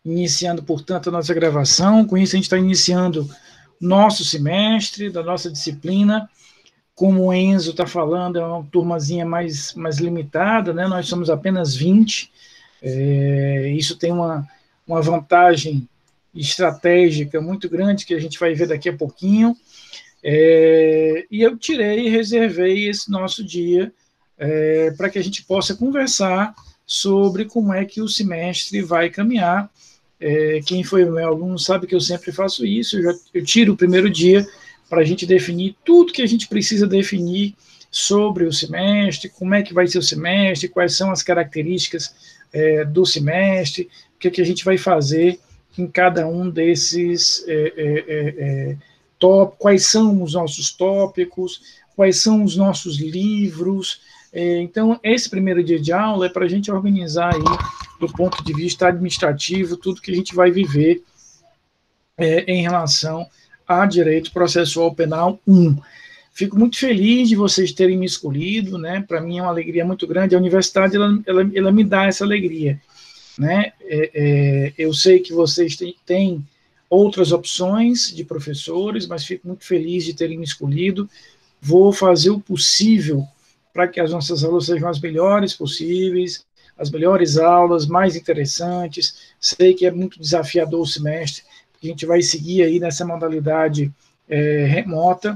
iniciando, portanto, a nossa gravação. Com isso, a gente está iniciando nosso semestre, da nossa disciplina. Como o Enzo está falando, é uma turmazinha mais limitada, né? Nós somos apenas 20. Isso tem uma vantagem estratégica muito grande, que a gente vai ver daqui a pouquinho. E eu tirei e reservei esse nosso dia para que a gente possa conversar sobre como é que o semestre vai caminhar. Quem foi meu aluno sabe que eu sempre faço isso, eu tiro o primeiro dia para a gente definir tudo que a gente precisa definir sobre o semestre, como é que vai ser o semestre, quais são as características do semestre, o que, é que a gente vai fazer em cada um desses tópicos, quais são os nossos tópicos, quais são os nossos livros. Então, esse primeiro dia de aula é para a gente organizar aí, do ponto de vista administrativo, tudo que a gente vai viver em relação a Direito Processual Penal 1. Fico muito feliz de vocês terem me escolhido, né? Para mim é uma alegria muito grande. A universidade, ela me dá essa alegria, né? Eu sei que vocês têm outras opções de professores, mas fico muito feliz de terem me escolhido. Vou fazer o possível para que as nossas aulas sejam as melhores possíveis, as melhores aulas, mais interessantes. Sei que é muito desafiador o semestre, a gente vai seguir aí nessa modalidade remota,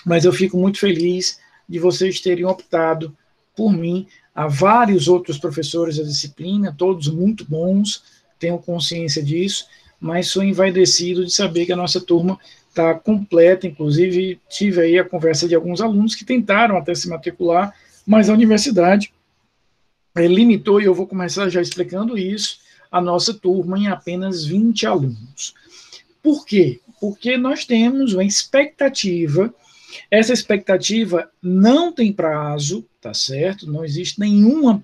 mas eu fico muito feliz de vocês terem optado por mim. Há vários outros professores da disciplina, todos muito bons, tenho consciência disso, mas sou envaidecido de saber que a nossa turma está completa. Inclusive, tive aí a conversa de alguns alunos que tentaram até se matricular, mas a universidade limitou, e eu vou começar já explicando isso, a nossa turma em apenas 20 alunos. Por quê? Porque nós temos uma expectativa, essa expectativa não tem prazo, tá certo? Não existe nenhuma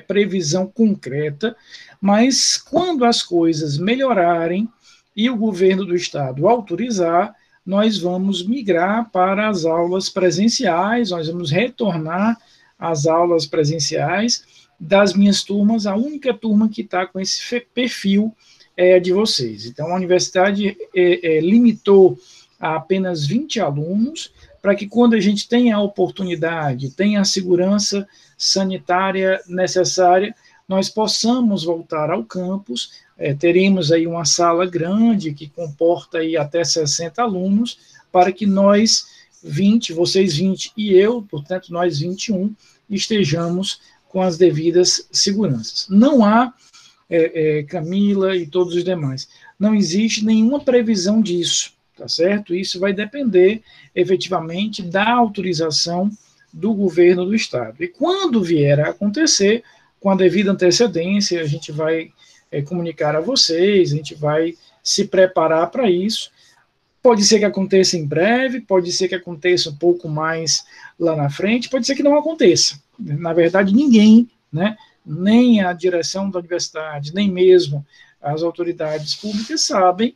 previsão concreta, mas quando as coisas melhorarem e o governo do estado autorizar, nós vamos migrar para as aulas presenciais, nós vamos retornar às aulas presenciais. Das minhas turmas, a única turma que está com esse perfil é a de vocês. Então, a universidade limitou a apenas 20 alunos, para que quando a gente tenha a oportunidade, tenha a segurança sanitária necessária, nós possamos voltar ao campus. Teremos aí uma sala grande que comporta aí até 60 alunos, para que nós 20, vocês 20 e eu, portanto, nós 21, estejamos com as devidas seguranças. Não há, Camila e todos os demais, não existe nenhuma previsão disso, tá certo? Isso vai depender, efetivamente, da autorização do governo do estado. E quando vier a acontecer, com a devida antecedência, a gente vai comunicar a vocês, a gente vai se preparar para isso. Pode ser que aconteça em breve, pode ser que aconteça um pouco mais lá na frente, pode ser que não aconteça. Na verdade, ninguém, né, nem a direção da universidade, nem mesmo as autoridades públicas sabem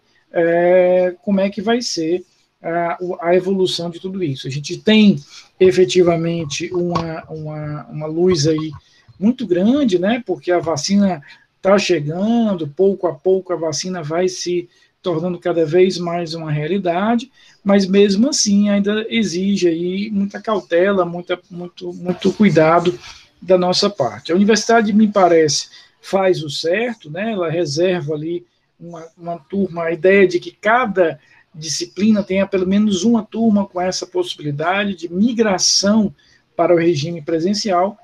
como é que vai ser a evolução de tudo isso. A gente tem, efetivamente, uma luz aí muito grande, né, porque a vacina está chegando, pouco a pouco a vacina vai se tornando cada vez mais uma realidade, mas mesmo assim ainda exige aí muita cautela, muito cuidado da nossa parte. A universidade, me parece, faz o certo, né? Ela reserva ali uma turma, a ideia de que cada disciplina tenha pelo menos uma turma com essa possibilidade de migração para o regime presencial,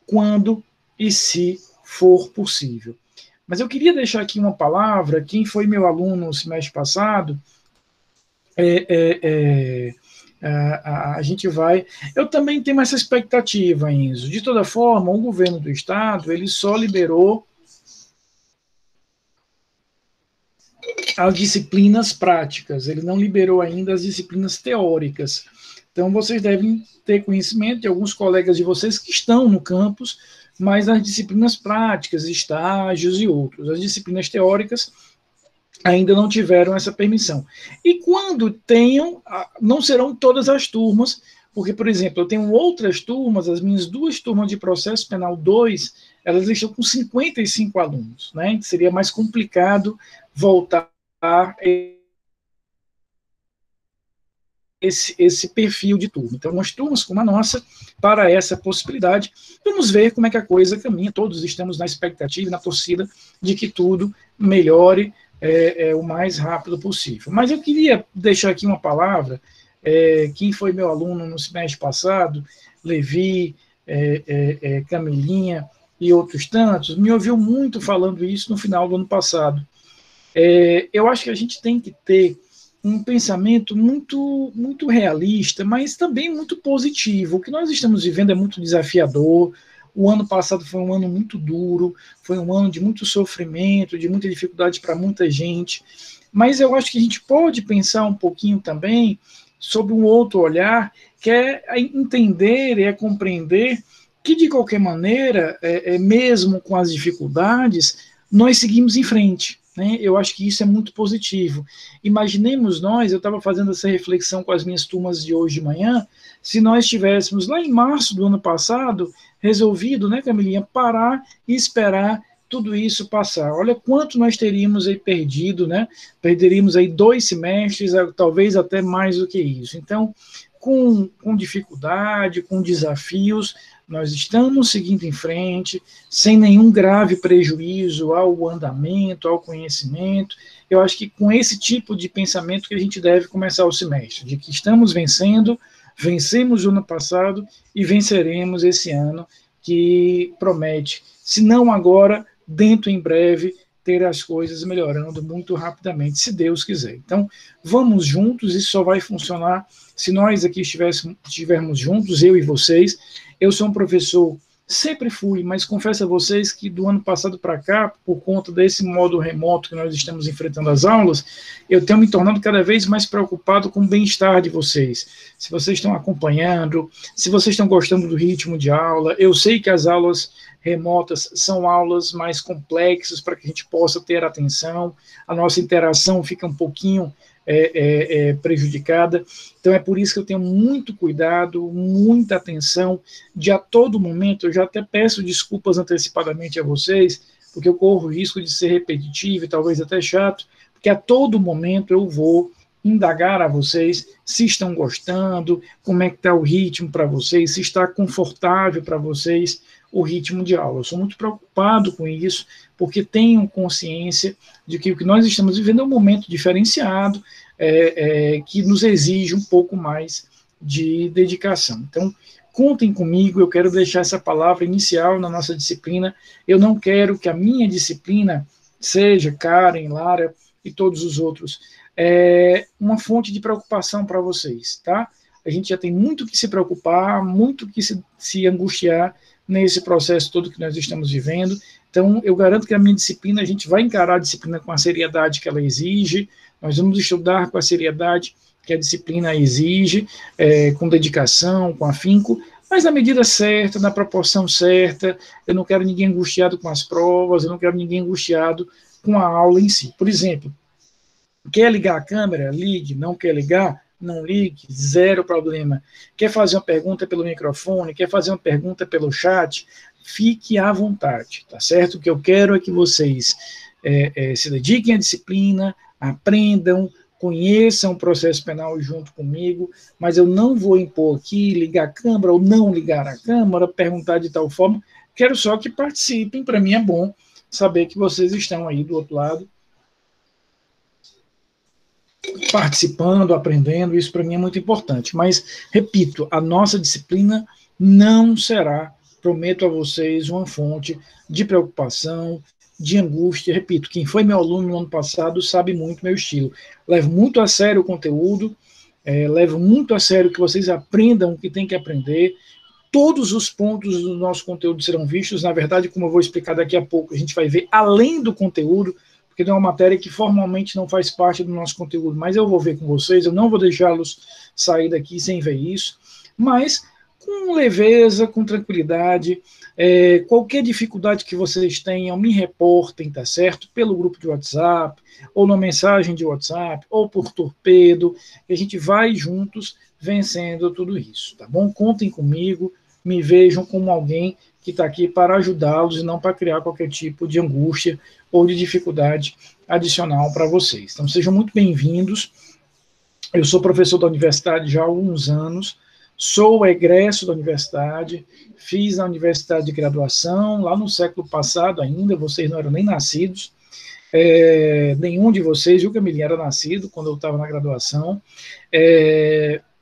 quando e se for possível. Mas eu queria deixar aqui uma palavra. Quem foi meu aluno no semestre passado, a gente vai... Eu também tenho essa expectativa, Enzo. De toda forma, o governo do estado, ele só liberou as disciplinas práticas, ele não liberou ainda as disciplinas teóricas. Então, vocês devem ter conhecimento de alguns colegas de vocês que estão no campus, mas as disciplinas práticas, estágios e outros. As disciplinas teóricas ainda não tiveram essa permissão. E quando tenham, não serão todas as turmas, porque, por exemplo, eu tenho outras turmas, as minhas 2 turmas de processo penal 2, elas estão com 55 alunos, né? Seria mais complicado voltar esse perfil de turma. Então, umas turmas como a nossa, para essa possibilidade, vamos ver como é que a coisa caminha. Todos estamos na expectativa, na torcida, de que tudo melhore o mais rápido possível. Mas eu queria deixar aqui uma palavra, quem foi meu aluno no semestre passado, Levi, Camilinha e outros tantos, me ouviu muito falando isso no final do ano passado. Eu acho que a gente tem que ter um pensamento muito, muito realista, mas também muito positivo. O que nós estamos vivendo é muito desafiador. O ano passado foi um ano muito duro, foi um ano de muito sofrimento, de muita dificuldade para muita gente. Mas eu acho que a gente pode pensar um pouquinho também sobre um outro olhar, que é entender e compreender que, de qualquer maneira, mesmo com as dificuldades, nós seguimos em frente. Né? Eu acho que isso é muito positivo. Imaginemos nós, eu estava fazendo essa reflexão com as minhas turmas de hoje de manhã, se nós tivéssemos lá em março do ano passado resolvido, né, Camilinha, parar e esperar tudo isso passar. Olha quanto nós teríamos aí perdido, né? Perderíamos aí 2 semestres, talvez até mais do que isso. Então, com dificuldade, com desafios, nós estamos seguindo em frente, sem nenhum grave prejuízo ao andamento, ao conhecimento. Eu acho que com esse tipo de pensamento que a gente deve começar o semestre, de que estamos vencendo, vencemos o ano passado e venceremos esse ano, que promete, se não agora, dentro em breve, ter as coisas melhorando muito rapidamente, se Deus quiser. Então, vamos juntos, isso só vai funcionar se nós aqui estivermos juntos, eu e vocês. Eu sou um professor, sempre fui, mas confesso a vocês que do ano passado para cá, por conta desse modo remoto que nós estamos enfrentando as aulas, eu tenho me tornado cada vez mais preocupado com o bem-estar de vocês. Se vocês estão acompanhando, se vocês estão gostando do ritmo de aula, eu sei que as aulas remotas são aulas mais complexas para que a gente possa ter atenção, a nossa interação fica um pouquinho prejudicada, então é por isso que eu tenho muito cuidado, muita atenção, de a todo momento, eu já até peço desculpas antecipadamente a vocês, porque eu corro o risco de ser repetitivo e talvez até chato, porque a todo momento eu vou indagar a vocês se estão gostando, como é que está o ritmo para vocês, se está confortável para vocês o ritmo de aula. Eu sou muito preocupado com isso, porque tenho consciência de que o que nós estamos vivendo é um momento diferenciado, que nos exige um pouco mais de dedicação. Então, contem comigo, eu quero deixar essa palavra inicial na nossa disciplina. Eu não quero que a minha disciplina seja, Karen, Lara e todos os outros, uma fonte de preocupação para vocês, tá? A gente já tem muito que se preocupar, muito que se angustiar nesse processo todo que nós estamos vivendo. Então, eu garanto que a minha disciplina, a gente vai encarar a disciplina com a seriedade que ela exige, nós vamos estudar com a seriedade que a disciplina exige, com dedicação, com afinco, mas na medida certa, na proporção certa. Eu não quero ninguém angustiado com as provas, eu não quero ninguém angustiado com a aula em si. Por exemplo, quer ligar a câmera? Ligue. Não quer ligar? Não ligue, zero problema. Quer fazer uma pergunta pelo microfone? Quer fazer uma pergunta pelo chat? Fique à vontade, tá certo? O que eu quero é que vocês se dediquem à disciplina, aprendam, conheçam o processo penal junto comigo, mas eu não vou impor aqui ligar a câmera ou não ligar a câmera, perguntar de tal forma. Quero só que participem, para mim é bom saber que vocês estão aí do outro lado, participando, aprendendo, isso para mim é muito importante. Mas, repito, a nossa disciplina não será, prometo a vocês, uma fonte de preocupação, de angústia. Repito, quem foi meu aluno no ano passado sabe muito meu estilo. Levo muito a sério o conteúdo, levo muito a sério que vocês aprendam o que tem que aprender. Todos os pontos do nosso conteúdo serão vistos. Na verdade, como eu vou explicar daqui a pouco, a gente vai ver além do conteúdo, porque é uma matéria que formalmente não faz parte do nosso conteúdo, mas eu vou ver com vocês, eu não vou deixá-los sair daqui sem ver isso, mas com leveza, com tranquilidade, qualquer dificuldade que vocês tenham, me reportem, tá certo? Pelo grupo de WhatsApp, ou na mensagem de WhatsApp, ou por torpedo, que a gente vai juntos vencendo tudo isso, tá bom? Contem comigo, me vejam como alguém que está aqui para ajudá-los e não para criar qualquer tipo de angústia ou de dificuldade adicional para vocês. Então, sejam muito bem-vindos. Eu sou professor da universidade já há alguns anos, sou egresso da universidade, fiz a universidade de graduação, lá no século passado ainda, vocês não eram nem nascidos, nenhum de vocês, o Camilinha, era nascido quando eu estava na graduação,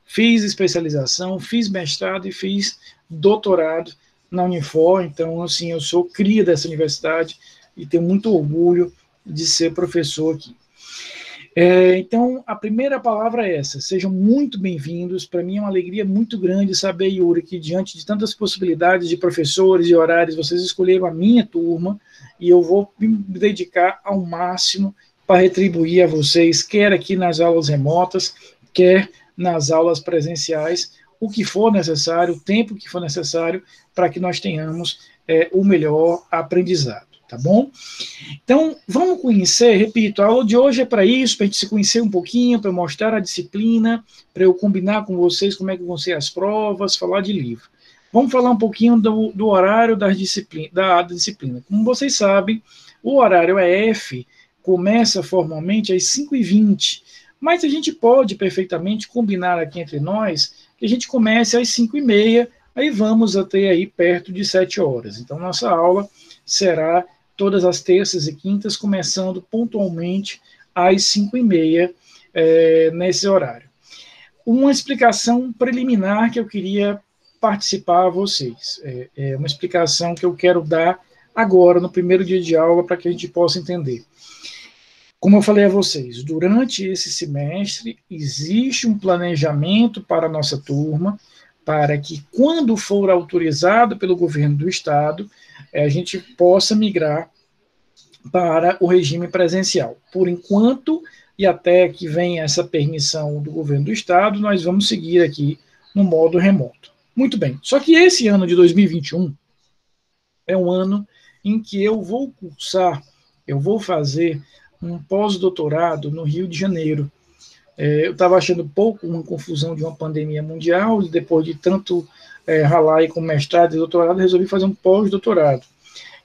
fiz especialização, fiz mestrado e fiz doutorado na Unifor, então, assim, eu sou cria dessa universidade e tenho muito orgulho de ser professor aqui. Então, a primeira palavra é essa, sejam muito bem-vindos, para mim é uma alegria muito grande saber, Yuri, que diante de tantas possibilidades de professores e horários, vocês escolheram a minha turma, e eu vou me dedicar ao máximo para retribuir a vocês, quer aqui nas aulas remotas, quer nas aulas presenciais, o que for necessário, o tempo que for necessário, para que nós tenhamos o melhor aprendizado. Tá bom? Então, vamos conhecer, repito, a aula de hoje é para isso, para a gente se conhecer um pouquinho, para mostrar a disciplina, para eu combinar com vocês como é que vão ser as provas, falar de livro. Vamos falar um pouquinho do horário da disciplina. Como vocês sabem, o horário EF começa formalmente às 5h20, mas a gente pode perfeitamente combinar aqui entre nós que a gente comece às 5h30, aí vamos até aí perto de 7 horas. Então, nossa aula será todas as terças e quintas, começando pontualmente às 5h30, nesse horário. Uma explicação preliminar que eu queria participar a vocês. É uma explicação que eu quero dar agora, no primeiro dia de aula, para que a gente possa entender. Como eu falei a vocês, durante esse semestre, existe um planejamento para a nossa turma, para que, quando for autorizado pelo governo do Estado, a gente possa migrar para o regime presencial. Por enquanto, e até que venha essa permissão do governo do Estado, nós vamos seguir aqui no modo remoto. Muito bem, só que esse ano de 2021 é um ano em que eu vou fazer um pós-doutorado no Rio de Janeiro. Eu estava achando pouco uma confusão de uma pandemia mundial, e depois de tanto ralar aí com mestrado e doutorado, resolvi fazer um pós-doutorado.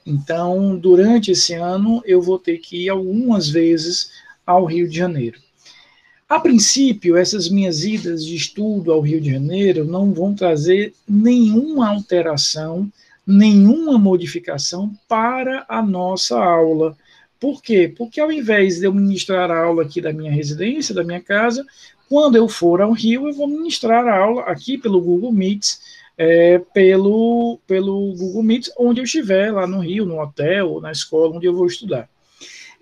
Então, durante esse ano, eu vou ter que ir algumas vezes ao Rio de Janeiro. A princípio, essas minhas idas de estudo ao Rio de Janeiro não vão trazer nenhuma alteração, nenhuma modificação para a nossa aula. Por quê? Porque ao invés de eu ministrar a aula aqui da minha residência, da minha casa, quando eu for ao Rio, eu vou ministrar a aula aqui pelo Google Meets, pelo Google Meets, onde eu estiver, lá no Rio, no hotel, ou na escola onde eu vou estudar.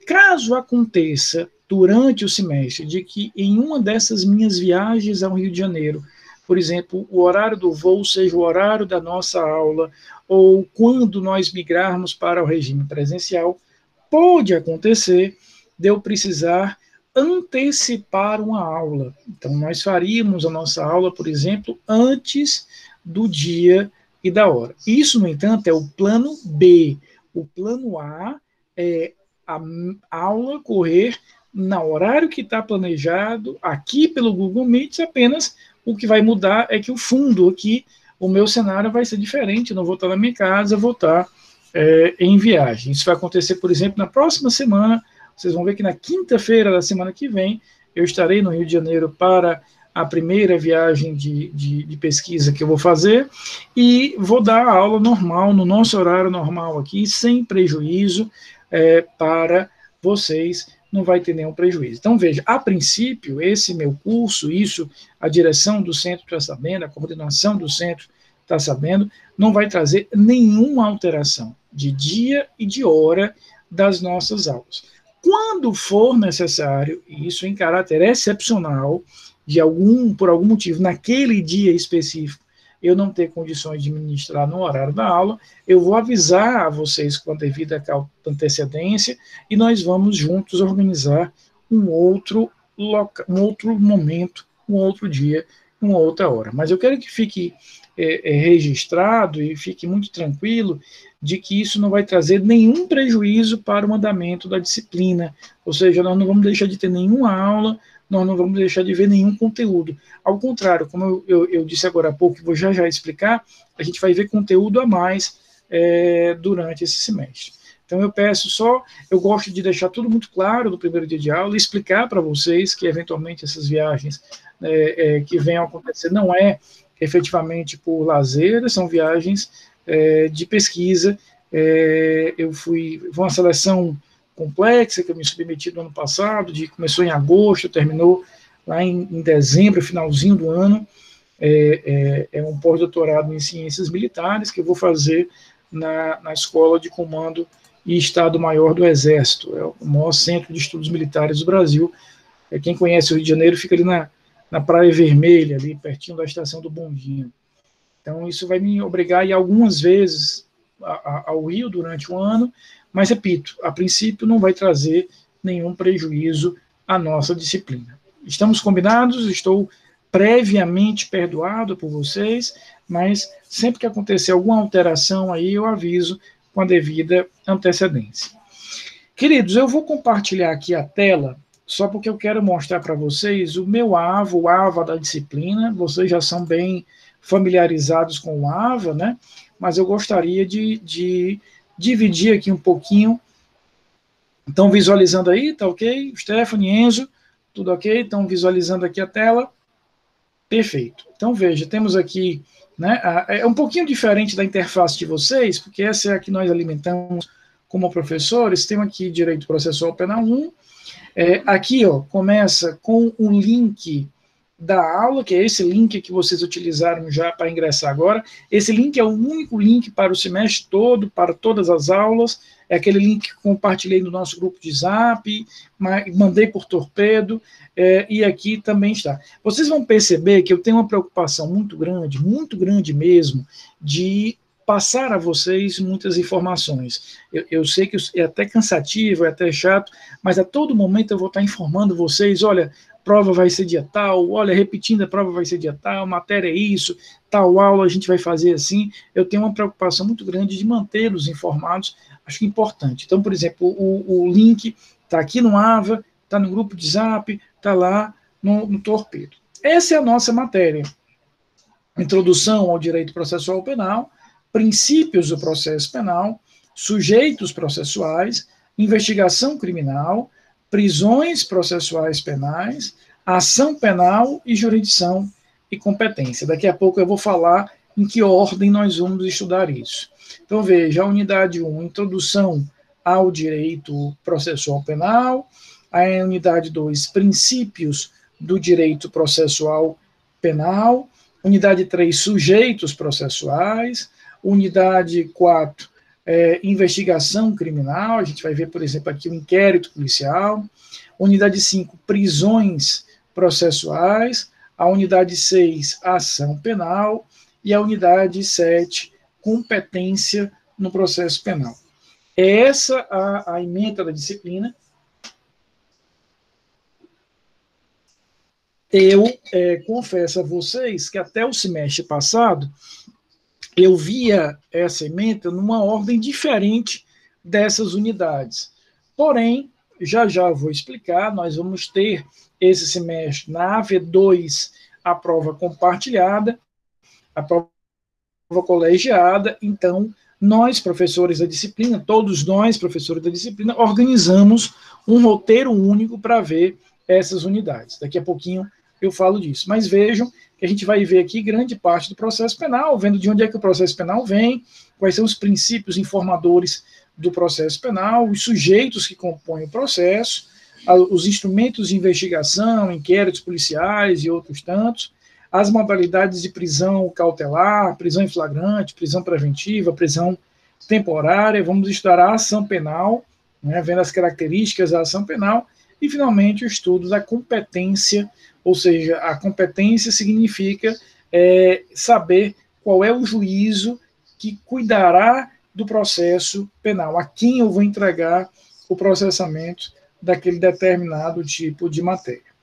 Caso aconteça, durante o semestre, de que em uma dessas minhas viagens ao Rio de Janeiro, por exemplo, o horário do voo seja o horário da nossa aula, ou quando nós migrarmos para o regime presencial, pode acontecer de eu precisar antecipar uma aula. Então, nós faríamos a nossa aula, por exemplo, antes do dia e da hora. Isso, no entanto, é o plano B. O plano A é a aula correr no horário que está planejado, aqui pelo Google Meet, apenas o que vai mudar é que o fundo aqui, o meu cenário vai ser diferente, eu não vou estar na minha casa, vou estar em viagem. Isso vai acontecer, por exemplo, na próxima semana. Vocês vão ver que na quinta-feira da semana que vem, eu estarei no Rio de Janeiro para a primeira viagem de pesquisa que eu vou fazer, e vou dar a aula normal, no nosso horário normal aqui, sem prejuízo para vocês, não vai ter nenhum prejuízo. Então, veja, a princípio, esse meu curso, a direção do centro está sabendo, a coordenação do centro está sabendo, não vai trazer nenhuma alteração de dia e de hora das nossas aulas. Quando for necessário, isso em caráter excepcional, por algum motivo, naquele dia específico, eu não ter condições de ministrar no horário da aula, eu vou avisar a vocês com a devida antecedência e nós vamos juntos organizar um outro momento, um outro dia, uma outra hora. Mas eu quero que fique registrado e fique muito tranquilo de que isso não vai trazer nenhum prejuízo para o andamento da disciplina, ou seja, nós não vamos deixar de ter nenhuma aula, nós não vamos deixar de ver nenhum conteúdo. Ao contrário, como eu disse agora há pouco, e vou já explicar, a gente vai ver conteúdo a mais durante esse semestre. Então, eu gosto de deixar tudo muito claro no primeiro dia de aula, explicar para vocês que, eventualmente, essas viagens que venham a acontecer não é efetivamente por lazer, são viagens de pesquisa. Foi uma seleção complexa que eu me submeti no ano passado, começou em agosto, terminou lá em dezembro, finalzinho do ano. É um pós-doutorado em ciências militares que eu vou fazer na Escola de Comando e Estado-Maior do Exército, é o maior centro de estudos militares do Brasil. Quem conhece o Rio de Janeiro fica ali na Praia Vermelha, ali pertinho da estação do Bondinho. Então, isso vai me obrigar a ir algumas vezes ao Rio durante o ano, mas, repito, a princípio não vai trazer nenhum prejuízo à nossa disciplina. Estamos combinados, estou previamente perdoado por vocês, mas sempre que acontecer alguma alteração aí, eu aviso com a devida antecedência. Queridos, eu vou compartilhar aqui a tela, só porque eu quero mostrar para vocês o meu AVA, o AVA da disciplina. Vocês já são bem familiarizados com o AVA, né? Mas eu gostaria de dividir aqui um pouquinho. Estão visualizando aí, tá ok? Stephanie, Enzo, tudo ok? Estão visualizando aqui a tela? Perfeito. Então, veja, temos aqui, né, é um pouquinho diferente da interface de vocês, porque essa é a que nós alimentamos como professores. Tem aqui Direito Processual Penal 1. Aqui, ó, começa com o link da aula, que é esse link que vocês utilizaram já para ingressar agora. Esse link é o único link para o semestre todo, para todas as aulas. É aquele link que compartilhei no nosso grupo de Zap, mandei por torpedo, e aqui também está. Vocês vão perceber que eu tenho uma preocupação muito grande mesmo, de passar a vocês muitas informações. Eu sei que é até cansativo, é até chato, mas a todo momento eu vou estar informando vocês, olha, prova vai ser dia tal, olha, repetindo, a prova vai ser dia tal, matéria é isso, tal aula a gente vai fazer assim. Eu tenho uma preocupação muito grande de mantê-los informados, acho importante. Então, por exemplo, o link está aqui no AVA, está no grupo de Zap, está lá no Torpedo. Essa é a nossa matéria. Introdução ao Direito Processual Penal, princípios do processo penal, sujeitos processuais, investigação criminal, prisões processuais penais, ação penal e jurisdição e competência. Daqui a pouco eu vou falar em que ordem nós vamos estudar isso. Então, veja, a unidade 1, introdução ao direito processual penal, a unidade 2, princípios do direito processual penal, unidade 3, sujeitos processuais, unidade 4, investigação criminal, a gente vai ver, por exemplo, aqui o inquérito policial, unidade 5, prisões processuais, a unidade 6, ação penal, e a unidade 7, competência no processo penal. É essa a ementa da disciplina. Eu confesso a vocês que até o semestre passado, eu via essa ementa numa ordem diferente dessas unidades. Porém, já vou explicar, nós vamos ter esse semestre na AV2 a prova compartilhada, a prova colegiada. Então, nós, professores da disciplina, todos nós, professores da disciplina, organizamos um roteiro único para ver essas unidades. Daqui a pouquinho eu falo disso. Mas vejam que a gente vai ver aqui grande parte do processo penal, vendo de onde é que o processo penal vem, quais são os princípios informadores do processo penal, os sujeitos que compõem o processo, os instrumentos de investigação, inquéritos policiais e outros tantos, as modalidades de prisão cautelar, prisão em flagrante, prisão preventiva, prisão temporária. Vamos estudar a ação penal, né, vendo as características da ação penal, e, finalmente, o estudo da competência, ou seja, a competência significa saber qual é o juízo que cuidará do processo penal, a quem eu vou entregar o processamento daquele determinado tipo de matéria.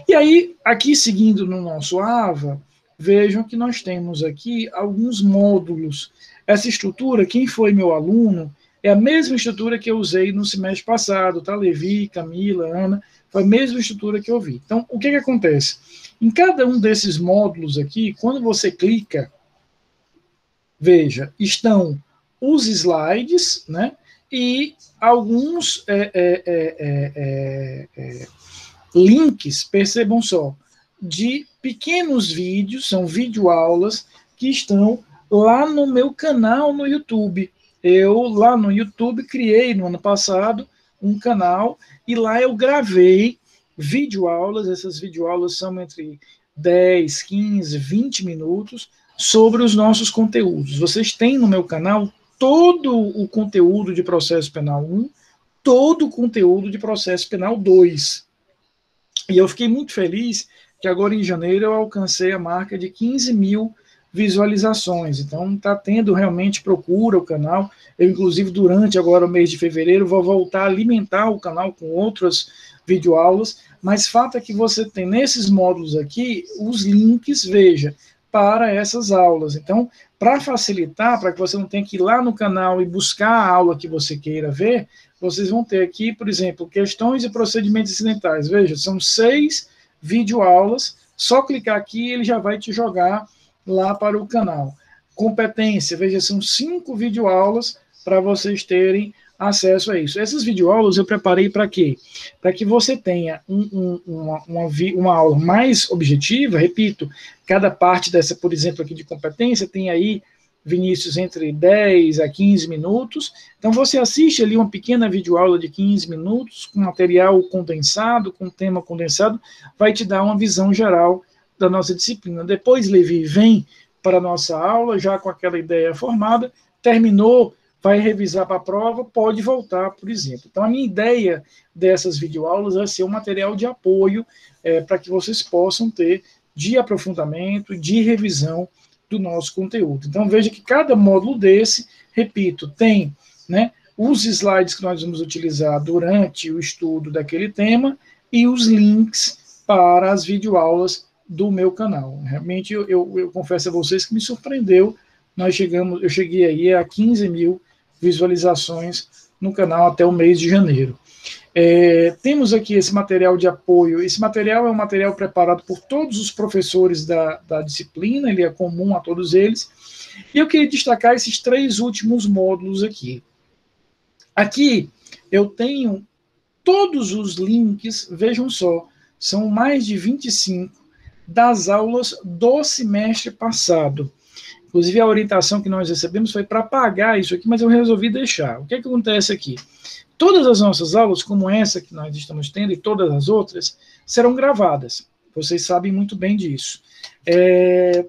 E aí, aqui seguindo no nosso AVA, vejam que nós temos aqui alguns módulos. Essa estrutura, quem foi meu aluno, é a mesma estrutura que eu usei no semestre passado, tá? Levi, Camila, Ana, foi a mesma estrutura que eu vi. Então, o que acontece? Em cada um desses módulos aqui, quando você clica, veja, estão os slides, né, e alguns links, percebam só, de pequenos vídeos, são videoaulas que estão lá no meu canal no YouTube. Eu, lá no YouTube, criei no ano passado um canal e lá eu gravei videoaulas. Essas videoaulas são entre 10, 15, 20 minutos sobre os nossos conteúdos. Vocês têm no meu canal todo o conteúdo de processo penal 1, todo o conteúdo de processo penal 2. E eu fiquei muito feliz que agora em janeiro eu alcancei a marca de 15 mil visualizações. Então está tendo realmente procura o canal. Eu, inclusive, durante agora o mês de fevereiro, vou voltar a alimentar o canal com outras videoaulas, mas fato é que você tem nesses módulos aqui os links, veja, para essas aulas. Então, para facilitar, para que você não tenha que ir lá no canal e buscar a aula que você queira ver, vocês vão ter aqui, por exemplo, questões e procedimentos incidentais. Veja, são 6 videoaulas, só clicar aqui e ele já vai te jogar lá para o canal. Competência, veja, são 5 videoaulas para vocês terem acesso a isso. Essas videoaulas eu preparei para quê? Para que você tenha uma aula mais objetiva, repito, cada parte dessa, por exemplo, aqui de competência, tem aí, Vinícius, entre 10 a 15 minutos. Então, você assiste ali uma pequena videoaula de 15 minutos, com material condensado, com tema condensado, vai te dar uma visão geral da nossa disciplina. Depois, Levi, vem para a nossa aula, já com aquela ideia formada, terminou, vai revisar para a prova, pode voltar, por exemplo. Então, a minha ideia dessas videoaulas é ser um material de apoio para que vocês possam ter de aprofundamento, de revisão do nosso conteúdo. Então, veja que cada módulo desse, repito, tem, né, os slides que nós vamos utilizar durante o estudo daquele tema e os links para as videoaulas do meu canal. Realmente, eu confesso a vocês que me surpreendeu. Eu cheguei aí a 15 mil visualizações no canal até o mês de janeiro. Temos aqui esse material de apoio. Esse material é um material preparado por todos os professores da disciplina, ele é comum a todos eles. E eu queria destacar esses 3 últimos módulos aqui. Aqui eu tenho todos os links, vejam só, são mais de 25 das aulas do semestre passado. Inclusive, a orientação que nós recebemos foi para pagar isso aqui, mas eu resolvi deixar. O que acontece aqui? Todas as nossas aulas, como essa que nós estamos tendo e todas as outras, serão gravadas. Vocês sabem muito bem disso.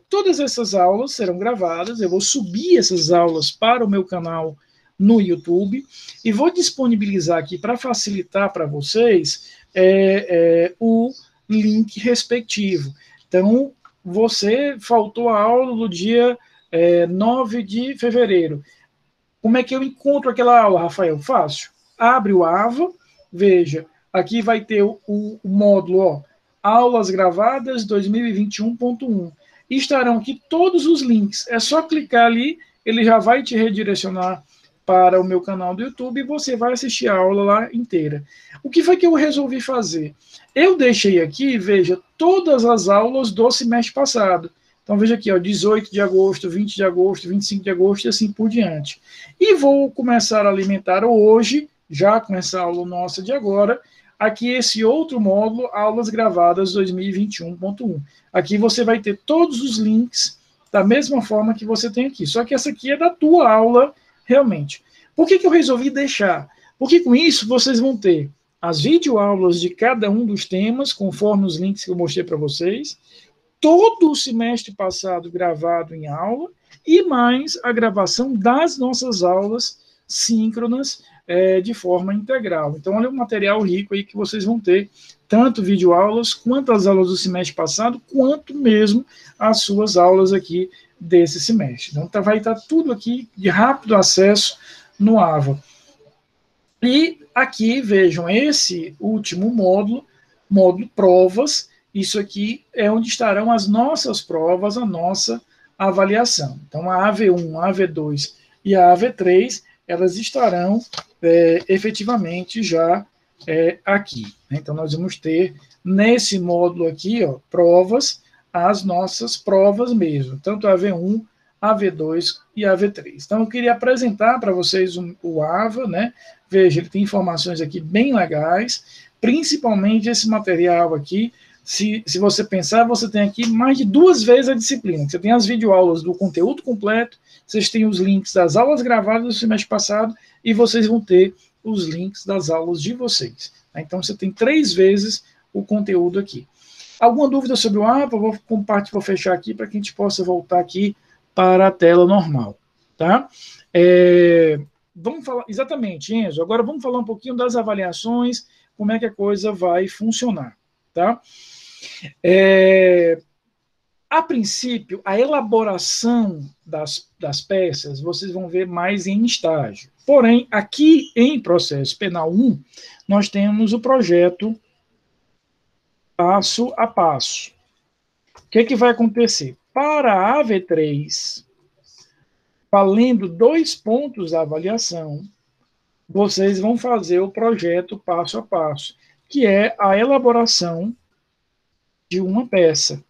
Todas essas aulas serão gravadas, eu vou subir essas aulas para o meu canal no YouTube e vou disponibilizar aqui para facilitar para vocês o link respectivo. Então, você faltou a aula do dia 9 de fevereiro. Como é que eu encontro aquela aula, Rafael? Fácil. Abre o AVA, veja, aqui vai ter o módulo, aulas gravadas 2021.1. E estarão aqui todos os links. É só clicar ali, ele já vai te redirecionar para o meu canal do YouTube e você vai assistir a aula lá inteira. O que foi que eu resolvi fazer? Eu deixei aqui, veja, todas as aulas do semestre passado. Então, veja aqui, 18 de agosto, 20 de agosto, 25 de agosto e assim por diante. E vou começar a alimentar hoje, já com essa aula nossa de agora, aqui esse outro módulo, aulas gravadas 2021.1. Aqui você vai ter todos os links da mesma forma que você tem aqui. Só que essa aqui é da tua aula, realmente. Por que eu resolvi deixar? Porque com isso vocês vão ter as videoaulas de cada um dos temas, conforme os links que eu mostrei para vocês, todo o semestre passado gravado em aula e mais a gravação das nossas aulas síncronas de forma integral. Então, olha o material rico aí que vocês vão ter, tanto videoaulas, quanto as aulas do semestre passado, quanto mesmo as suas aulas aqui desse semestre. Então, vai estar tudo aqui de rápido acesso no AVA. E aqui, vejam, esse último módulo provas, isso aqui é onde estarão as nossas provas, a nossa avaliação. Então, a AV1, a AV2 e a AV3, elas estarão efetivamente já aqui. Então, nós vamos ter nesse módulo aqui, provas, as nossas provas mesmo, tanto a AV1, AV2 e AV3. Então, eu queria apresentar para vocês o AVA, né? Veja, ele tem informações aqui bem legais, principalmente esse material aqui. Se você pensar, você tem aqui mais de 2 vezes a disciplina. Você tem as videoaulas do conteúdo completo, vocês têm os links das aulas gravadas do semestre passado e vocês vão ter os links das aulas de vocês. Então, você tem 3 vezes o conteúdo aqui. Alguma dúvida sobre o AVA? Vou fechar aqui para que a gente possa voltar aqui para a tela normal, tá? Vamos falar, exatamente, Enzo, agora vamos falar um pouquinho das avaliações, como é que a coisa vai funcionar, tá? A princípio, a elaboração das peças, vocês vão ver mais em estágio. Porém, aqui em processo penal 1, nós temos o projeto passo a passo. O que vai acontecer? Para a AV3, valendo 2 pontos da avaliação, vocês vão fazer o projeto passo a passo, que é a elaboração de uma peça.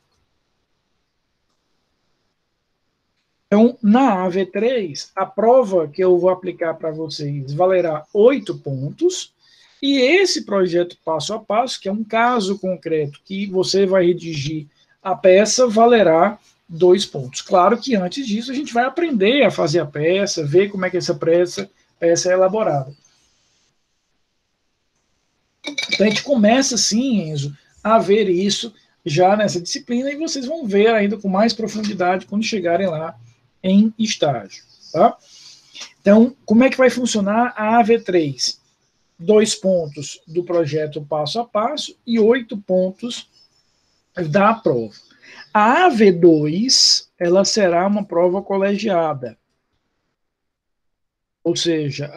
Então, na AV3, a prova que eu vou aplicar para vocês valerá 8 pontos, e esse projeto passo a passo, que é um caso concreto que você vai redigir a peça, valerá 2 pontos. Claro que antes disso a gente vai aprender a fazer a peça, ver como é que essa peça é elaborada. Então a gente começa sim, Enzo, a ver isso já nessa disciplina e vocês vão ver ainda com mais profundidade quando chegarem lá em estágio. Tá? Então, como é que vai funcionar a AV3? 2 pontos do projeto passo a passo e 8 pontos da prova. A AV2, ela será uma prova colegiada. Ou seja,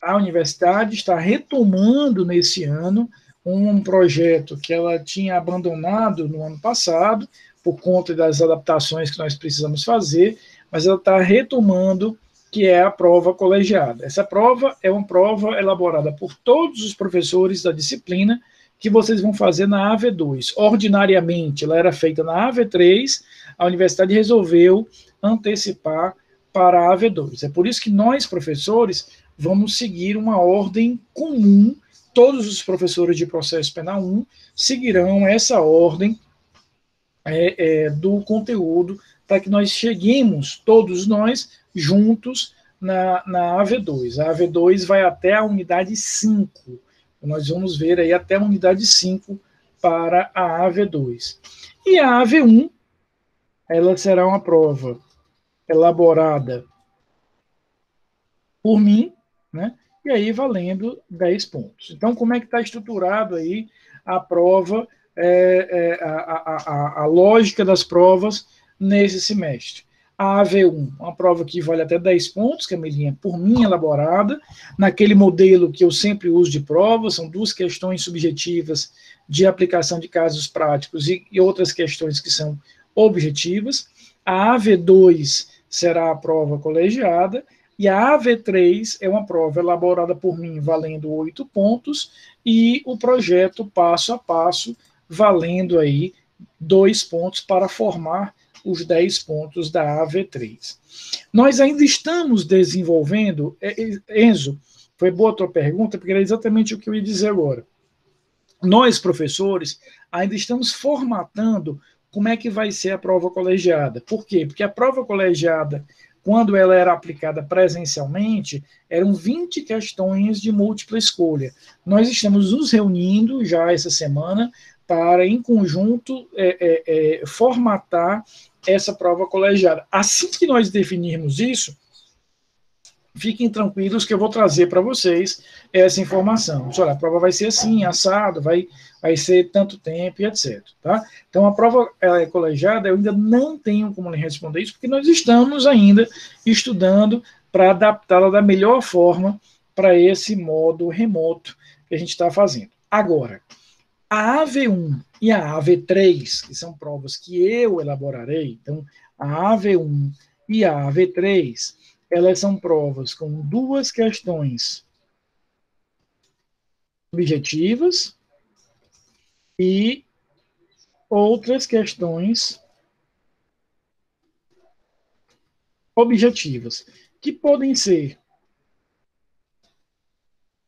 a universidade está retomando nesse ano um projeto que ela tinha abandonado no ano passado, por conta das adaptações que nós precisamos fazer, mas ela está retomando, que é a prova colegiada. Essa prova é uma prova elaborada por todos os professores da disciplina, que vocês vão fazer na AV2. Ordinariamente, ela era feita na AV3, a universidade resolveu antecipar para a AV2. É por isso que nós, professores, vamos seguir uma ordem comum. Todos os professores de processo penal 1 seguirão essa ordem do conteúdo, para que nós cheguemos, todos nós, juntos na AV2. A AV2 vai até a unidade 5. Nós vamos ver aí até a unidade 5 para a AV2. E a AV1, ela será uma prova elaborada por mim, né? E aí valendo 10 pontos. Então, como é que está estruturado aí a prova, a lógica das provas nesse semestre? A AV1, uma prova que vale até 10 pontos, que é por mim elaborada, naquele modelo que eu sempre uso de prova, são 2 questões subjetivas de aplicação de casos práticos e outras questões que são objetivas. A AV2 será a prova colegiada, e a AV3 é uma prova elaborada por mim, valendo 8 pontos, e o projeto passo a passo, valendo aí 2 pontos para formar os 10 pontos da AV3. Nós ainda estamos desenvolvendo, Enzo, foi boa a tua pergunta, porque era exatamente o que eu ia dizer agora. Nós, professores, ainda estamos formatando como é que vai ser a prova colegiada. Por quê? Porque a prova colegiada, quando ela era aplicada presencialmente, eram 20 questões de múltipla escolha. Nós estamos nos reunindo já essa semana para, em conjunto, formatar essa prova colegiada. Assim que nós definirmos isso, fiquem tranquilos que eu vou trazer para vocês essa informação. Olha, a prova vai ser assim, assado, vai ser tanto tempo e etc. Tá? Então, a prova colegiada, eu ainda não tenho como lhe responder isso, porque nós estamos ainda estudando para adaptá-la da melhor forma para esse modo remoto que a gente está fazendo. Agora, a AV1 e a AV3, que são provas que eu elaborarei, então, a AV1 e a AV3, elas são provas com 2 questões objetivas e outras questões objetivas, que podem ser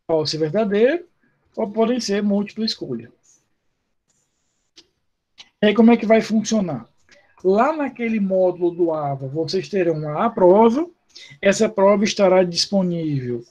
falso e verdadeiro, ou podem ser múltipla escolha. E aí, como é que vai funcionar? Lá naquele módulo do AVA, vocês terão a prova. Essa prova estará disponível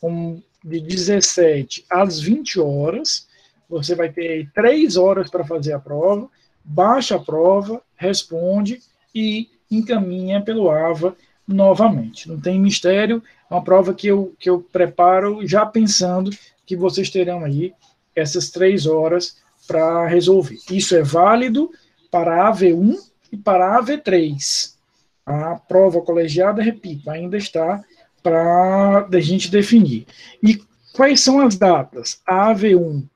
de 17 às 20 horas. Você vai ter 3 horas para fazer a prova. Baixa a prova, responde e encaminha pelo AVA novamente. Não tem mistério, é uma prova que eu preparo já pensando que vocês terão aí essas 3 horas para resolver. Isso é válido para a AV1 e para a AV3. A prova colegiada, repito, ainda está para a gente definir. E quais são as datas? A AV1,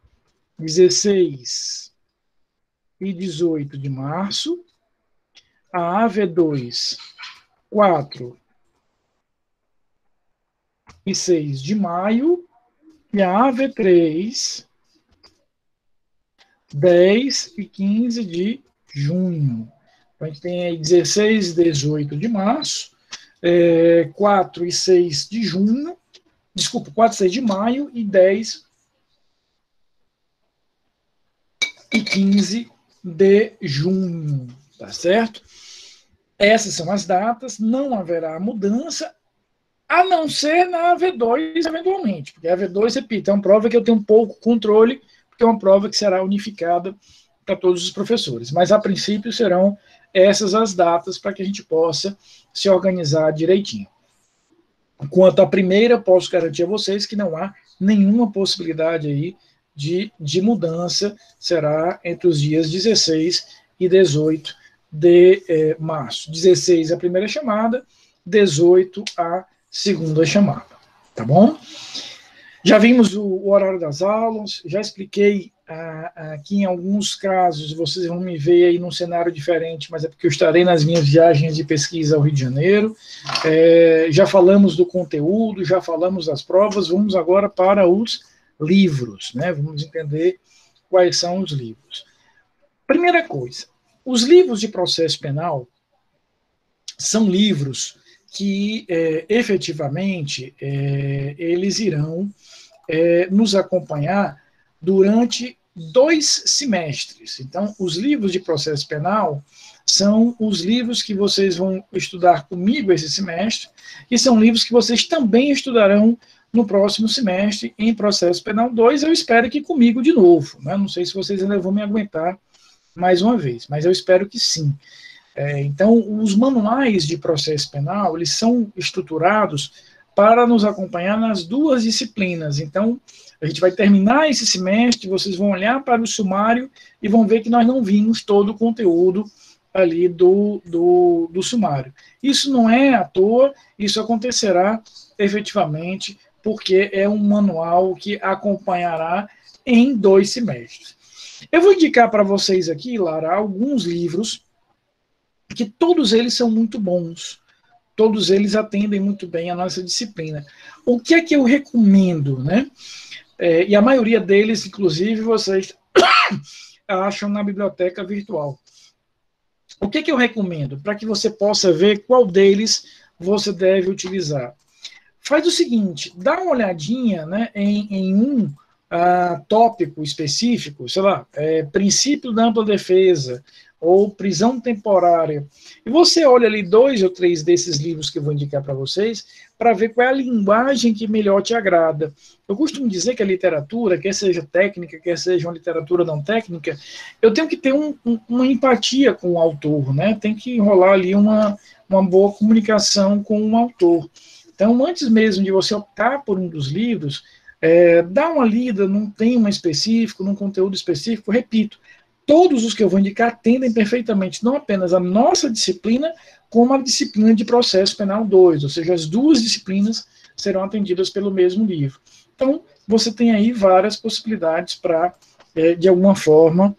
16 e 18 de março. A AV2, 4 e 6 de maio. E a AV3, 10 e 15 de junho. A gente tem aí 16 e 18 de março, 4 e 6 de junho, desculpa, 4 e 6 de maio e 10 e 15 de junho, tá certo? Essas são as datas, não haverá mudança, a não ser na AV2, eventualmente, porque a AV2, repito, é uma prova que eu tenho um pouco controle, porque é uma prova que será unificada para todos os professores, mas a princípio serão essas as datas para que a gente possa se organizar direitinho. Quanto à primeira, posso garantir a vocês que não há nenhuma possibilidade aí de mudança, será entre os dias 16 e 18 de março. 16 a primeira chamada, 18 a segunda chamada, tá bom? Já vimos o horário das aulas, já expliquei aqui em alguns casos, vocês vão me ver aí num cenário diferente, mas é porque eu estarei nas minhas viagens de pesquisa ao Rio de Janeiro. Já falamos do conteúdo, já falamos das provas, vamos agora para os livros, né? Vamos entender quais são os livros. Primeira coisa, os livros de processo penal são livros que efetivamente eles irão nos acompanhar durante 2 semestres. Então, os livros de processo penal são os livros que vocês vão estudar comigo esse semestre, e são livros que vocês também estudarão no próximo semestre em processo penal 2, eu espero que comigo de novo, né? Não sei se vocês ainda vão me aguentar mais uma vez, mas eu espero que sim. Então, os manuais de processo penal, eles são estruturados para nos acompanhar nas 2 disciplinas. Então, a gente vai terminar esse semestre, vocês vão olhar para o sumário e vão ver que nós não vimos todo o conteúdo ali do sumário. Isso não é à toa, isso acontecerá efetivamente porque é um manual que acompanhará em 2 semestres. Eu vou indicar para vocês aqui, Lara, alguns livros que todos eles são muito bons. Todos eles atendem muito bem a nossa disciplina. O que é que eu recomendo, né? E a maioria deles, inclusive, vocês acham na biblioteca virtual. O que é que eu recomendo? Para que você possa ver qual deles você deve utilizar. Faz o seguinte, dá uma olhadinha, né, em um tópico específico, sei lá, princípio da ampla defesa, ou prisão temporária. E você olha ali 2 ou 3 desses livros que eu vou indicar para vocês, para ver qual é a linguagem que melhor te agrada. Eu costumo dizer que a literatura, quer seja técnica, quer seja uma literatura não técnica, eu tenho que ter uma empatia com o autor, né? Tem que rolar ali uma boa comunicação com o autor. Então, antes mesmo de você optar por um dos livros, dá uma lida num tema específico, num conteúdo específico, repito, todos os que eu vou indicar atendem perfeitamente, não apenas a nossa disciplina, como a disciplina de processo penal 2, ou seja, as 2 disciplinas serão atendidas pelo mesmo livro. Então, você tem aí várias possibilidades para, de alguma forma,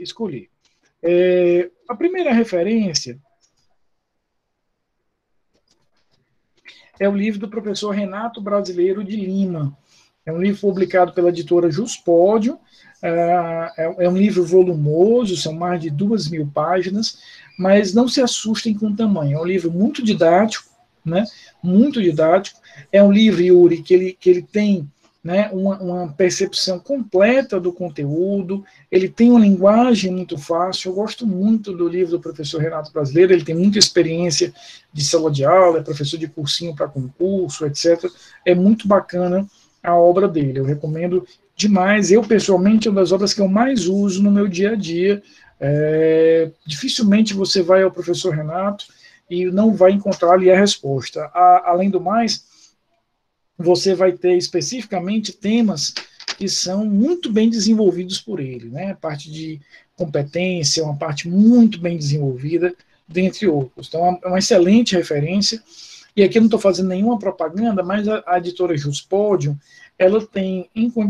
escolher. A primeira referência é o livro do professor Renato Brasileiro de Lima. É um livro publicado pela editora Juspódio, é um livro volumoso, são mais de 2.000 páginas, mas não se assustem com o tamanho. É um livro muito didático, né? Muito didático. É um livro, Yuri, que ele tem, né, uma percepção completa do conteúdo, ele tem uma linguagem muito fácil. Eu gosto muito do livro do professor Renato Brasileiro, ele tem muita experiência de sala de aula, é professor de cursinho para concurso, etc. É muito bacana a obra dele, eu recomendo demais. Eu, pessoalmente, é uma das obras que eu mais uso no meu dia a dia. Dificilmente você vai ao professor Renato e não vai encontrar ali a resposta. Além do mais, você vai ter especificamente temas que são muito bem desenvolvidos por ele, né? A parte de competência, uma parte muito bem desenvolvida, dentre outros. Então, é uma excelente referência. E aqui eu não estou fazendo nenhuma propaganda, mas a editora Juspodium, ela tem,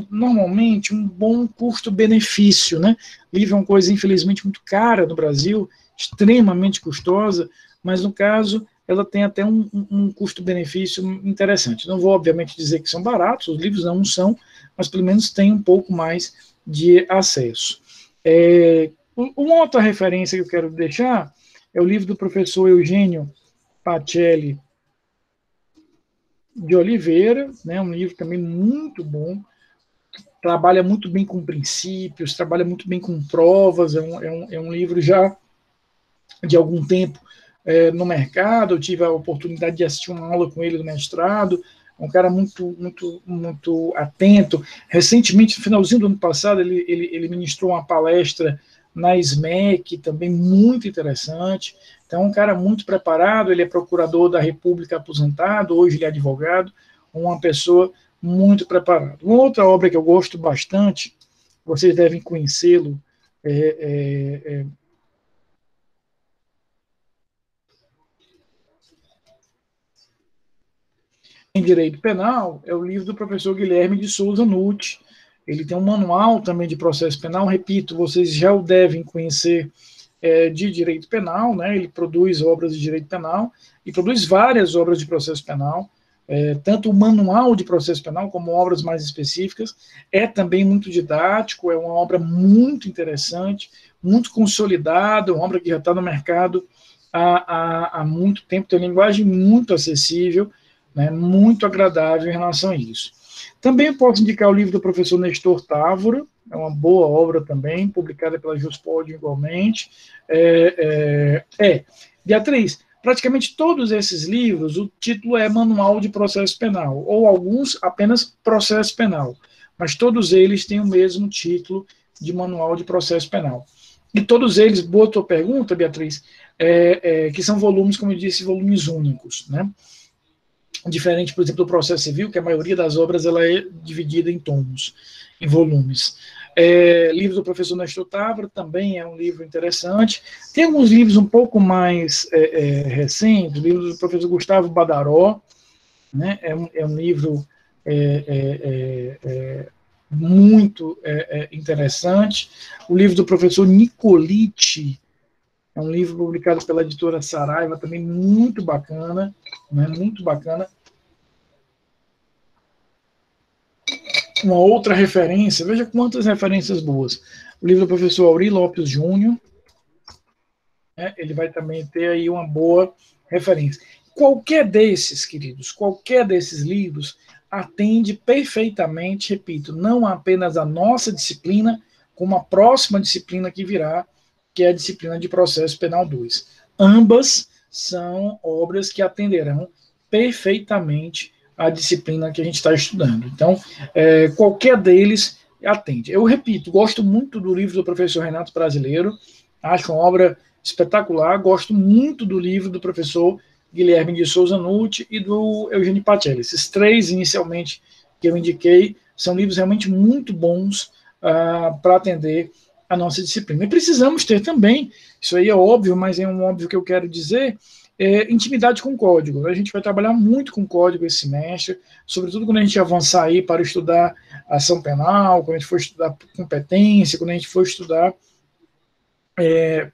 normalmente, um bom custo-benefício, né? Livro é uma coisa, infelizmente, muito cara no Brasil, extremamente custosa, mas, no caso, ela tem até um custo-benefício interessante. Não vou, obviamente, dizer que são baratos, os livros não são, mas, pelo menos, tem um pouco mais de acesso. Uma outra referência que eu quero deixar é o livro do professor Eugênio Pacelli de Oliveira, né, um livro também muito bom, trabalha muito bem com princípios, trabalha muito bem com provas, é um livro já de algum tempo no mercado. Eu tive a oportunidade de assistir uma aula com ele no mestrado, um cara muito atento. Recentemente, no finalzinho do ano passado, ele ministrou uma palestra na SMEC, também muito interessante. Então, um cara muito preparado, ele é procurador da República aposentado, hoje ele é advogado, uma pessoa muito preparada. Uma outra obra que eu gosto bastante, vocês devem conhecê-lo, em Direito Penal, é o livro do professor Guilherme de Souza Nutti. Ele tem um manual também de processo penal, repito, vocês já o devem conhecer, de direito penal, né? Ele produz obras de direito penal e produz várias obras de processo penal, tanto o manual de processo penal como obras mais específicas. É também muito didático, é uma obra muito interessante, muito consolidada, uma obra que já está no mercado há muito tempo, tem uma linguagem muito acessível, né, muito agradável em relação a isso. Também posso indicar o livro do professor Nestor Távora, é uma boa obra também, publicada pela Juspodium igualmente. Beatriz, praticamente todos esses livros, o título é Manual de Processo Penal, ou alguns apenas Processo Penal, mas todos eles têm o mesmo título de Manual de Processo Penal. E todos eles, boa tua pergunta, Beatriz, que são volumes, como eu disse, volumes únicos, né? Diferente, por exemplo, do processo civil, que a maioria das obras ela é dividida em tomos, em volumes. Livro do professor Nestor Távora também é um livro interessante. Tem alguns livros um pouco mais recentes, o livro do professor Gustavo Badaró, né, é um livro muito interessante. O livro do professor Nicoliti, é um livro publicado pela editora Saraiva, também muito bacana, né, muito bacana. Uma outra referência, veja quantas referências boas. O livro do professor Auri Lopes Júnior, ele vai também ter aí uma boa referência. Qualquer desses, queridos, qualquer desses livros atende perfeitamente, repito, não apenas a nossa disciplina, como a próxima disciplina que virá, que é a disciplina de Processo Penal 2. Ambas são obras que atenderão perfeitamente a disciplina que a gente está estudando. Então, qualquer deles atende. Eu repito, gosto muito do livro do professor Renato Brasileiro, acho uma obra espetacular, gosto muito do livro do professor Guilherme de Souza Nutti e do Eugênio Pacelli. Esses três, inicialmente, que eu indiquei, são livros realmente muito bons para atender a nossa disciplina. E precisamos ter também, isso aí é óbvio, mas é um óbvio que eu quero dizer, intimidade com o código. A gente vai trabalhar muito com código esse semestre, sobretudo quando a gente avançar aí para estudar ação penal, quando a gente for estudar competência, quando a gente for estudar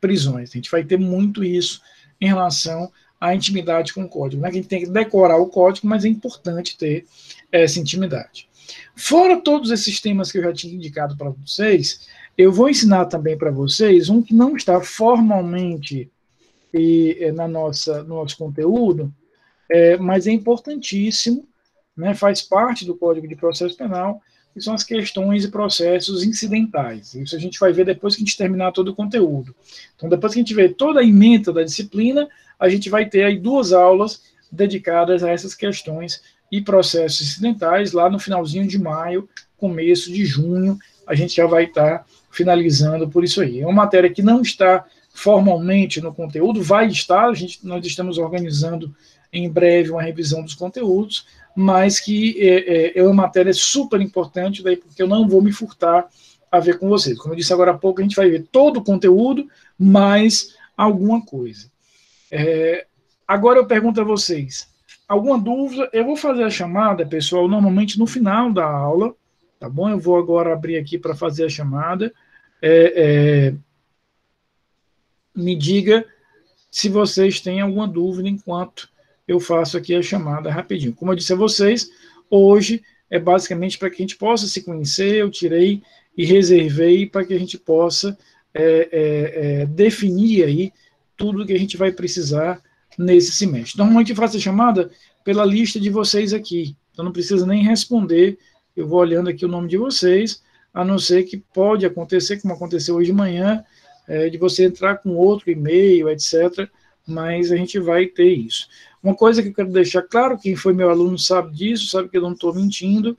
prisões. A gente vai ter muito isso em relação à intimidade com o código. Né? A gente tem que decorar o código, mas é importante ter essa intimidade. Fora todos esses temas que eu já tinha indicado para vocês, eu vou ensinar também para vocês um que não está formalmente no nosso conteúdo, mas é importantíssimo, né, faz parte do Código de Processo Penal, que são as questões e processos incidentais. Isso a gente vai ver depois que a gente terminar todo o conteúdo. Então, depois que a gente vê toda a ementa da disciplina, a gente vai ter aí 2 aulas dedicadas a essas questões e processos incidentais, lá no finalzinho de maio, começo de junho, a gente já vai estar finalizando por isso aí. É uma matéria que não está formalmente no conteúdo, vai estar, nós estamos organizando em breve uma revisão dos conteúdos, mas que é uma matéria super importante, daí porque eu não vou me furtar a ver com vocês. Como eu disse agora há pouco, a gente vai ver todo o conteúdo, mais alguma coisa. Agora eu pergunto a vocês, alguma dúvida? Eu vou fazer a chamada, pessoal, normalmente no final da aula, tá bom? Eu vou agora abrir aqui para fazer a chamada. Me diga se vocês têm alguma dúvida enquanto eu faço aqui a chamada rapidinho. Como eu disse a vocês, hoje é basicamente para que a gente possa se conhecer, eu tirei e reservei para que a gente possa definir aí tudo que a gente vai precisar nesse semestre. Normalmente eu faço a chamada pela lista de vocês aqui, então não precisa nem responder, eu vou olhando aqui o nome de vocês, a não ser que pode acontecer, como aconteceu hoje de manhã, de você entrar com outro e-mail, etc., mas a gente vai ter isso. Uma coisa que eu quero deixar claro, quem foi meu aluno sabe disso, sabe que eu não estou mentindo,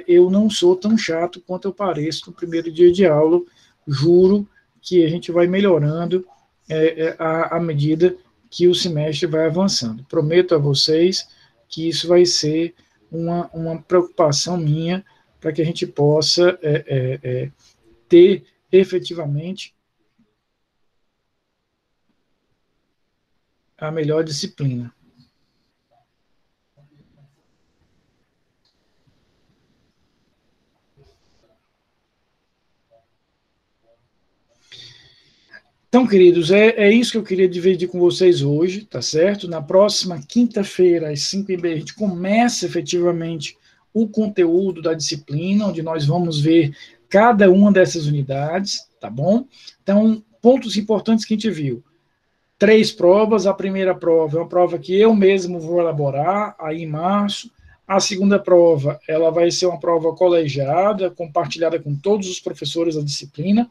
eu não sou tão chato quanto eu pareço no primeiro dia de aula, juro que a gente vai melhorando à medida que o semestre vai avançando. Prometo a vocês que isso vai ser uma preocupação minha para que a gente possa ter efetivamente a melhor disciplina. Então, queridos, é isso que eu queria dividir com vocês hoje, tá certo? Na próxima quinta-feira, às 5h30, a gente começa efetivamente o conteúdo da disciplina, onde nós vamos ver cada uma dessas unidades, tá bom? Então, pontos importantes que a gente viu. 3 provas, a primeira prova é uma prova que eu mesmo vou elaborar, aí em março. A segunda prova, ela vai ser uma prova colegiada, compartilhada com todos os professores da disciplina.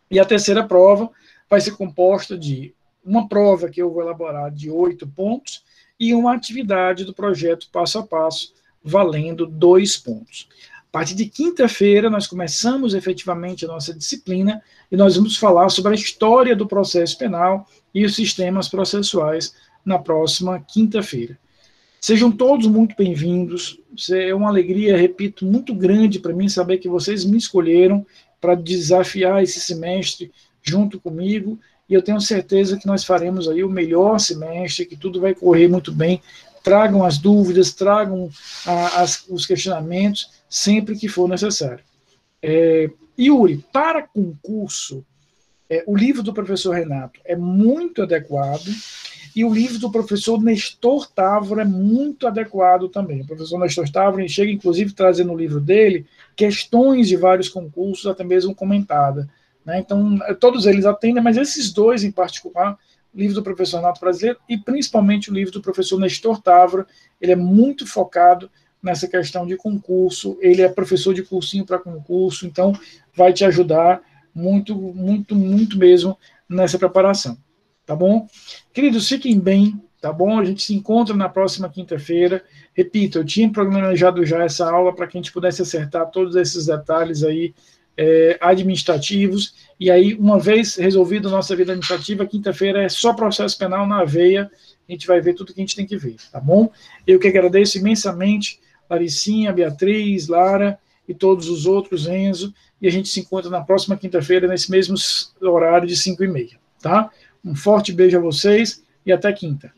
E a terceira prova vai ser composta de uma prova que eu vou elaborar de 8 pontos e uma atividade do projeto passo a passo, valendo 2 pontos. A partir de quinta-feira, nós começamos efetivamente a nossa disciplina e nós vamos falar sobre a história do processo penal e os sistemas processuais na próxima quinta-feira. Sejam todos muito bem-vindos. É uma alegria, repito, muito grande para mim saber que vocês me escolheram para desafiar esse semestre junto comigo, e eu tenho certeza que nós faremos aí o melhor semestre, que tudo vai correr muito bem. Tragam as dúvidas, tragam os questionamentos, sempre que for necessário. Yuri, para concurso, o livro do professor Renato é muito adequado, e o livro do professor Nestor Távora é muito adequado também. O professor Nestor Távora chega, inclusive, trazendo no livro dele questões de vários concursos, até mesmo comentada. Né? Então, todos eles atendem, mas esses 2 em particular, o livro do professor Renato Brasileiro e principalmente o livro do professor Nestor Távora, ele é muito focado nessa questão de concurso, ele é professor de cursinho para concurso, então vai te ajudar muito, muito, muito mesmo nessa preparação. Tá bom? Queridos, fiquem bem, tá bom? A gente se encontra na próxima quinta-feira. Repito, eu tinha planejado já essa aula para que a gente pudesse acertar todos esses detalhes aí administrativos, e aí, uma vez resolvida a nossa vida administrativa, quinta-feira é só processo penal na veia, a gente vai ver tudo que a gente tem que ver, tá bom? Eu que agradeço imensamente, Laricinha, Beatriz, Lara e todos os outros, Enzo, e a gente se encontra na próxima quinta-feira, nesse mesmo horário de 5h30, tá? Um forte beijo a vocês e até quinta.